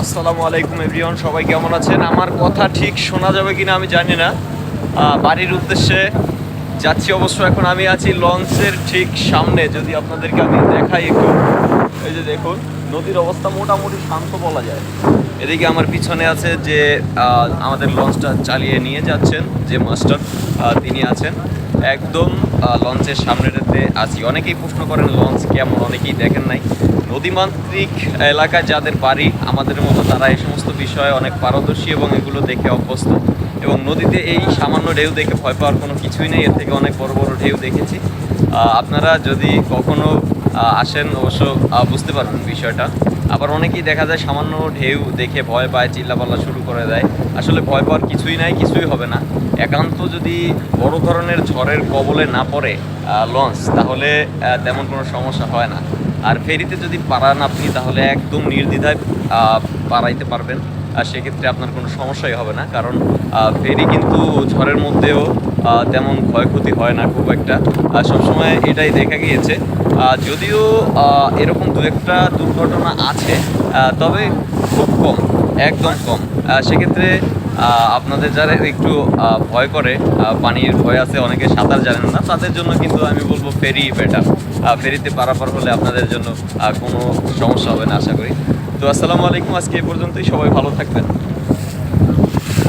আসসালামু আলাইকুম এভরিওয়ান, সবাই কেমন আছেন? আমার কথা ঠিক শোনা যাবে কিনা আমি জানি না। বাড়ির উদ্দেশ্যে যাচ্ছি। অবশ্য এখন আমি আছি লঞ্চের ঠিক সামনে। যদি আপনাদেরকে আমি দেখাই একটু, এই যে দেখুন, নদীর অবস্থা মোটামুটি শান্ত বলা যায়। এদিকে আমার পিছনে আছে যে আমাদের লঞ্চটা চালিয়ে নিয়ে যাচ্ছেন যে মাস্টার, তিনি আছেন একদম লঞ্চের সামনেটাতে আছি। অনেকেই প্রশ্ন করেন লঞ্চ কেমন, অনেকেই দেখেন নাই। নদীমাতৃক এলাকায় যাদের বাড়ি আমাদের মতো, তারা এই সমস্ত বিষয়ে অনেক পারদর্শী এবং এগুলো দেখে অভ্যস্ত। এবং নদীতে এই সামান্য ঢেউ দেখে ভয় পাওয়ার কোনো কিছুই নেই। এর থেকে অনেক বড় বড় ঢেউ দেখেছি। আপনারা যদি কখনো আসেন অবশ্য বুঝতে পারবেন বিষয়টা। আবার অনেকেই দেখা যায় সামান্য ঢেউ দেখে ভয় পায়, চিল্লাপাল্লা শুরু করে দেয়। আসলে ভয় পাওয়ার কিছুই নাই, কিছুই হবে না। একান্ত যদি বড় ধরনের ঝড়ের কবলে না পড়ে লঞ্চ, তাহলে তেমন কোনো সমস্যা হয় না। আর ফেরিতে যদি পারান আপনি, তাহলে একদম নির্দ্বিধায় পারাইতে পারবেন। আর সেক্ষেত্রে আপনার কোনো সমস্যাই হবে না, কারণ ফেরি কিন্তু ঝড়ের মধ্যেও তেমন ক্ষয়ক্ষতি হয় না খুব একটা। সবসময় এটাই দেখা গিয়েছে। যদিও এরকম দু একটা দুর্ঘটনা আছে, তবে খুব কম, একদম কম। সেক্ষেত্রে আপনাদের যারা একটু ভয় করে, পানির ভয় আছে, অনেকে সাঁতার জানেন না, তাদের জন্য কিন্তু আমি বলবো ফেরি বেটার। ফেরিতে পারাপার হলে আপনাদের জন্য কোনো সমস্যা হবে না আশা করি। তো আসসালামু আলাইকুম, আজকে এ পর্যন্তই। সবাই ভালো থাকবেন।